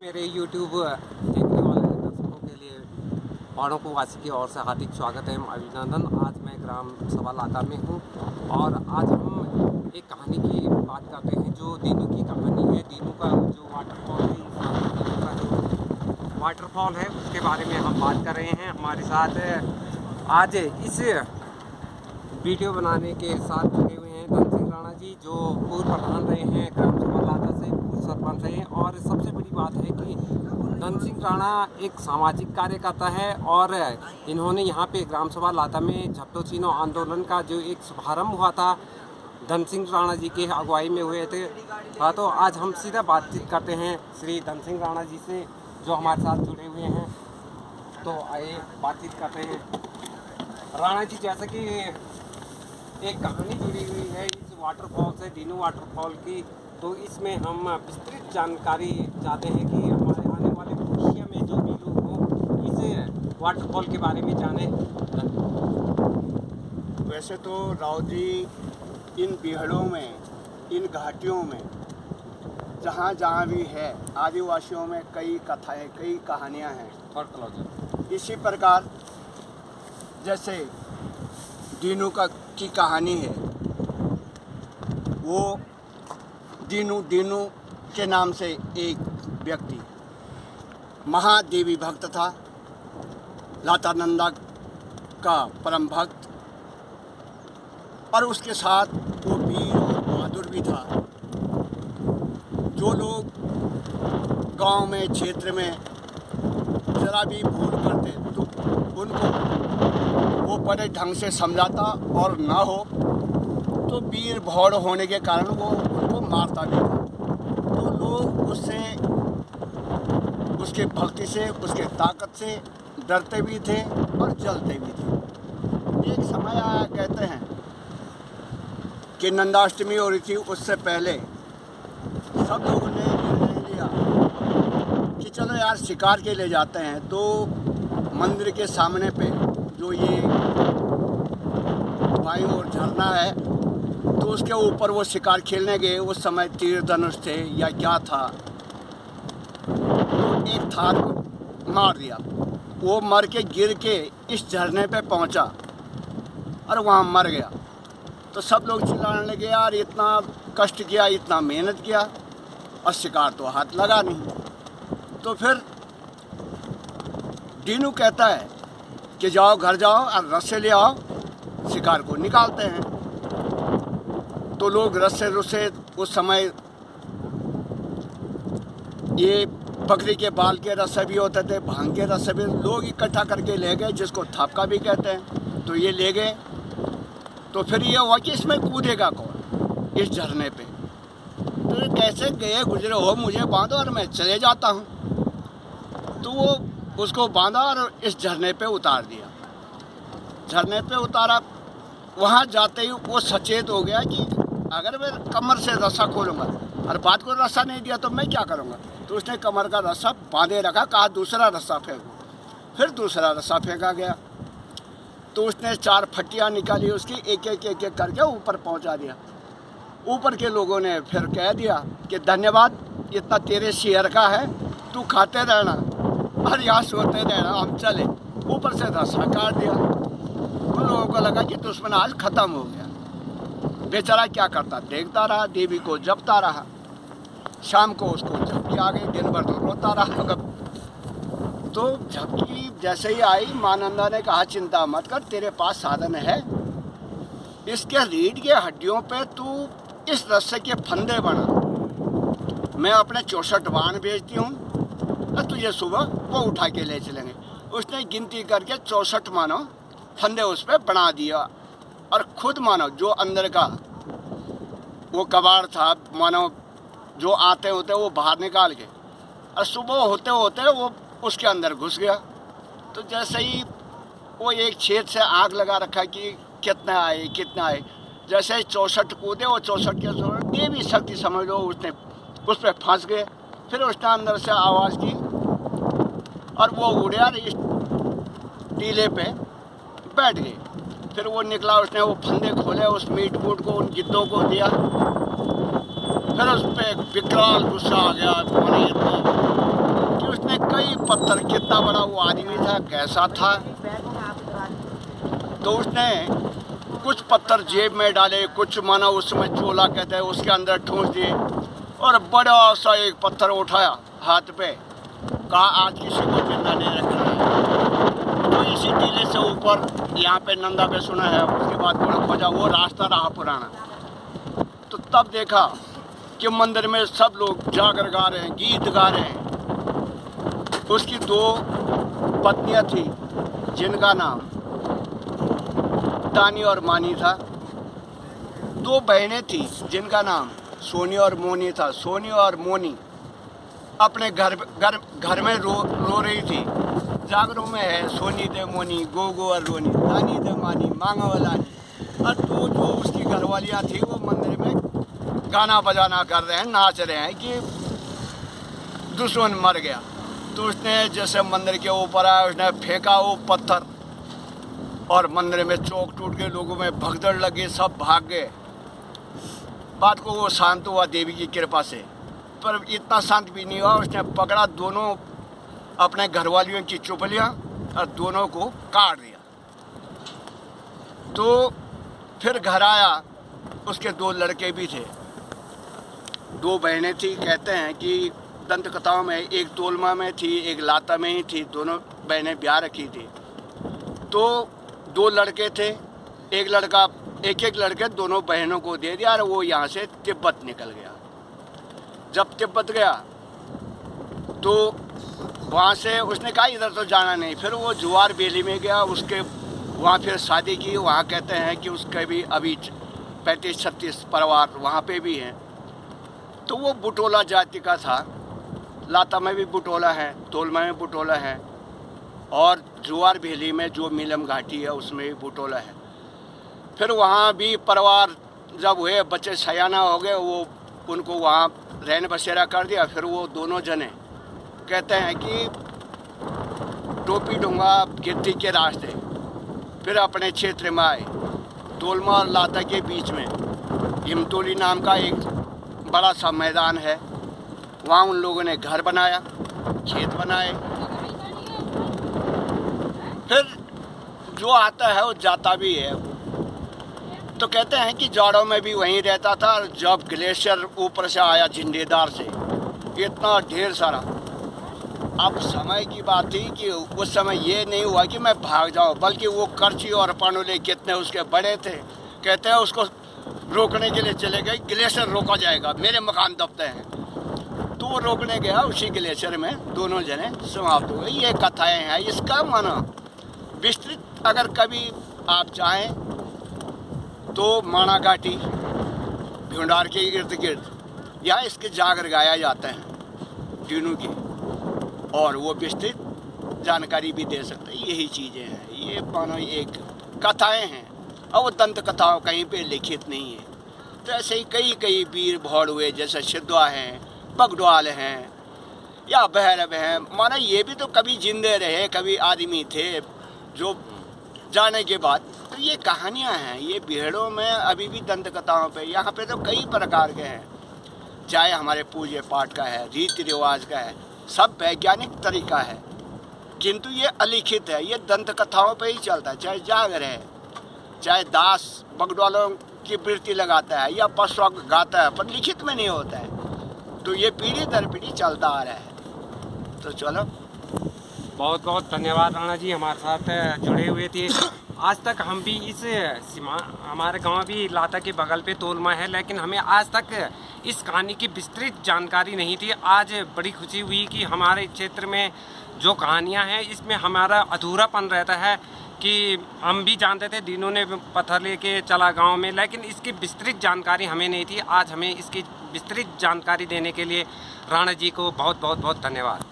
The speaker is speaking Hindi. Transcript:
मेरे YouTube देखने वाले दर्शकों के लिए पहाड़ों को वासी की ओर से हार्दिक स्वागत है, अभिनंदन। आज मैं ग्राम सभा लाका में हूँ और आज हम एक कहानी की बात करते हैं जो दीनू की कहानी है। दीनू का जो वाटरफॉल है, दीनू का जो वाटरफॉल है उसके बारे में हम बात कर रहे हैं। हमारे साथ आज इस वीडियो बनाने के साथ जुड़े हुए हैं धन सिंह राणा जी, जो पूर्व प्रधान रहे हैं ग्राम सभा लाका से, पूर्व सरपंच रहे हैं। और सबसे बड़ी बात है कि धन सिंह राणा एक सामाजिक कार्यकर्ता है और इन्होंने यहाँ पे ग्राम सभा लाका में झपटो चीनो आंदोलन का जो एक शुभारंभ हुआ था, धन सिंह राणा जी के अगुवाई में हुए थे। तो आज हम सीधा बातचीत करते हैं श्री धन सिंह राणा जी से, जो हमारे साथ जुड़े हुए हैं। तो आइए बातचीत करते हैं। राणा जी, जैसा कि एक कहानी जुड़ी हुई है इस वाटरफॉल से, दीनू वाटरफॉल की, तो इसमें हम विस्तृत जानकारी चाहते हैं कि हमारे आने वाले भविष्य में जो भी लोग हों इस वाटरफॉल के बारे में जानें। वैसे तो राव जी इन बिहड़ों में, इन घाटियों में जहाँ जहाँ भी है, आदिवासियों में कई कथाएं, कई कहानियाँ हैं। इसी प्रकार जैसे दीनू की कहानी है, वो दीनू के नाम से एक व्यक्ति महादेवी भक्त था, लातानंदा का परम भक्त, और उसके साथ वो वीर और बहादुर भी था। जो लोग गांव में, क्षेत्र में जरा भी भूल करते तो उनको वो बड़े ढंग से समझाता, और ना हो तो वीर भौड़ होने के कारण वो उनको मारता भी था। तो लोग उससे, उसके भक्ति से, उसके ताकत से डरते भी थे और जलते भी थे। एक समय आया, कहते हैं कि नंदाष्टमी हो रही थी, उससे पहले सब लोगों ने निर्णय लिया कि चलो यार शिकार के लिए जाते हैं। तो मंदिर के सामने पे जो ये बाईं ओर झरना है, तो उसके ऊपर वो शिकार खेलने गए। उस समय तीर धनुष थे या क्या था, तो एक थार को मार दिया। वो मर के गिर के इस झरने पे पहुंचा और वहाँ मर गया। तो सब लोग चिल्लाने लगे, यार इतना कष्ट किया, इतना मेहनत किया और शिकार तो हाथ लगा नहीं। तो फिर दीनू कहता है कि जाओ, घर जाओ और रस्से ले आओ, शिकार को निकालते हैं। तो लोग रस्से रुस्से, उस समय ये बकरी के बाल के रस्से भी होते थे, भांग के रस्से भी, लोग इकट्ठा करके ले गए, जिसको थापका भी कहते हैं। तो ये ले गए। तो फिर ये हुआ कि इसमें कूदेगा कौन इस झरने पे। तो ये कैसे गए गुजरे हो, मुझे बांधो और मैं चले जाता हूँ। तो वो उसको बांधा और इस झरने पे उतार दिया। झरने पे उतारा, वहाँ जाते ही वो सचेत हो गया कि अगर मैं कमर से रस्सा खोलूँगा और बात को रस्सा नहीं दिया तो मैं क्या करूँगा। तो उसने कमर का रस्सा बांधे रखा, कहा दूसरा रस्सा फेंको। फिर दूसरा रस्सा फेंका गया। तो उसने 4 फट्टियाँ निकाली, उसकी एक एक करके ऊपर पहुँचा दिया। ऊपर के लोगों ने फिर कह दिया कि धन्यवाद, इतना तेरे शेयर का है, तू खाते रहना और यहाँ सोते रहना, हम चले। ऊपर से रस्सा काट दिया। उन लोगों को लगा कि दुश्मन आज ख़त्म हो गया। बेचारा क्या करता, देखता रहा, देवी को जपता रहा। शाम को उसको झपकी आ गई, दिन भर तो रोता रहा। तो झपकी जैसे ही आई, माँ नंदा ने कहा चिंता मत कर, तेरे पास साधन है। इसके रीढ़ के हड्डियों पे तू इस रस्से के फंदे बना, मैं अपने 64 वाहन भेजती हूँ और तुझे सुबह वो उठा के ले चलेंगे। उसने गिनती करके 64 मानो फंदे उस पर बना दिया, और खुद मानो जो अंदर का वो कबाड़ था, मानो जो आते होते वो बाहर निकाल के, और सुबह होते होते वो उसके अंदर घुस गया। तो जैसे ही वो एक छेद से आग लगा रखा कि कितने आए कितने आए, जैसे ही 64 कूदे, वो 64 के देवी शक्ति समझ लो, उसने उस पर फंस गए। फिर उसने अंदर से आवाज़ की और वो उड़े और इस टीले पे बैठ गए। फिर वो निकला, उसने वो फंदे खोले, उस मीट मूट को उन गिद्धों को दिया। फिर उस पर विकराल गुस्सा आ गया, पत्थर कितना बड़ा वो आदमी था, कैसा था। तो उसने कुछ पत्थर जेब में डाले, कुछ माना उसमें चोला कहते हैं उसके अंदर ठूंस दिए, और बड़ा सा एक पत्थर उठाया हाथ पे, कहा आज किसी को जिंदा नहीं रखना है। तो इसी टीले से ऊपर यहाँ पे नंदा पे सुना है, उसके बाद गोड़ा खोजा, वो रास्ता रहा पुराना। तो तब देखा कि मंदिर में सब लोग जागर गा रहे हैं, गीत गा रहे हैं। उसकी 2 पत्नियां थी जिनका नाम तानी और मानी था, 2 बहनें थी जिनका नाम सोनी और मोनी था। सोनी और मोनी अपने घर में रो रही थी, जागरों में है सोनी दे मोनी गो और रोनी, तानी दे मानी मांगा वालानी। और जो उसकी घरवालियाँ थी वो मंदिर में गाना बजाना कर रहे हैं, नाच रहे हैं कि दुश्मन मर गया। तो उसने जैसे मंदिर के ऊपर आया, उसने फेंका वो पत्थर, और मंदिर में चौक टूट के लोगों में भगदड़ लगी, सब भाग गए। बात को वो शांत हुआ देवी की कृपा से, पर इतना शांत भी नहीं हुआ। उसने पकड़ा दोनों अपने घरवालियों की चुपलियाँ और दोनों को काट दिया। तो फिर घर आया, उसके 2 लड़के भी थे, 2 बहनें थी। कहते हैं कि दंत कथाओं में एक तोलमा में थी, एक लाता में ही थी, दोनों बहनें ब्याह रखी थी। तो 2 लड़के थे, एक लड़के दोनों बहनों को दे दिया और वो यहाँ से तिब्बत निकल गया। जब तिब्बत गया तो वहाँ से उसने कहा इधर तो जाना नहीं। फिर वो जुआर बेली में गया, उसके वहाँ फिर शादी की। वहाँ कहते हैं कि उसके भी अभी 35-36 परिवार वहाँ पे भी हैं। तो वो बुटोला जाति का था, लाता में भी बुटोला है, तोलमा में बुटोला है, और जुआर भेली में जो मीलम घाटी है उसमें भी बुटोला है। फिर वहाँ भी परिवार जब हुए, बच्चे सयाना हो गए, वो उनको वहाँ रहन बसेरा कर दिया। फिर वो दोनों जने कहते हैं कि टोपी डूंगा गिद्दी के रास्ते फिर अपने क्षेत्र में आए। तोलमा और लाता के बीच में हिमतोली नाम का एक बड़ा सा मैदान है, वहाँ उन लोगों ने घर बनाया, खेत बनाए। फिर जो आता है वो जाता भी है। तो कहते हैं कि जाड़ों में भी वहीं रहता था। और जब ग्लेशियर ऊपर से आया झंडेदार से, इतना ढेर सारा, अब समय की बात थी कि उस समय ये नहीं हुआ कि मैं भाग जाऊं, बल्कि वो करची और पानोले कितने उसके बड़े थे। कहते हैं उसको रोकने के लिए चले गए, ग्लेशियर रोका जाएगा, मेरे मकान दबते हैं। तो वो रोकने गया, उसी ग्लेशियर में दोनों जने समाप्त हो गए। ये कथाएं हैं। इसका माना विस्तृत अगर कभी आप चाहें तो माणा घाटी भ्यूंडार के इर्द गिर्द यहाँ इसके जागर गाया जाते हैं तीनों के, और वो विस्तृत जानकारी भी दे सकते हैं। यही चीज़ें हैं, ये मानो एक कथाएं हैं, और वो दंत कथाओं कहीं पे लिखित नहीं है। तो ऐसे ही कई वीर भौड़ हुए, जैसे सिद्धवा हैं, बगडवाल हैं, या भैरव हैं। माना ये भी तो कभी जिंदे रहे, कभी आदमी थे जो जाने के बाद। तो ये कहानियाँ हैं, ये भीड़ों में अभी भी दंत कथाओं पे, यहाँ पे तो कई प्रकार के हैं, चाहे हमारे पूजे पाठ का है, रीति रिवाज का है, सब वैज्ञानिक तरीका है, किंतु ये अलिखित है। ये दंत कथाओं पे ही चलता है, चाहे जागर है, चाहे दास बगडवालों की वृत्ति लगाता है या पशु गाता है, पर लिखित में नहीं होता है। तो ये पीढ़ी दर पीढ़ी चलता आ रहा है। तो चलो, बहुत बहुत धन्यवाद राणा जी, हमारे साथ जुड़े हुए थे। आज तक हम भी हमारे गांव भी लाता के बगल पे तोलमा है, लेकिन हमें आज तक इस कहानी की विस्तृत जानकारी नहीं थी। आज बड़ी खुशी हुई कि हमारे क्षेत्र में जो कहानियां हैं इसमें हमारा अधूरापन रहता है कि हम भी जानते थे दिनों ने पत्थर लेके चला गांव में, लेकिन इसकी विस्तृत जानकारी हमें नहीं थी। आज हमें इसकी विस्तृत जानकारी देने के लिए राणा जी को बहुत बहुत धन्यवाद।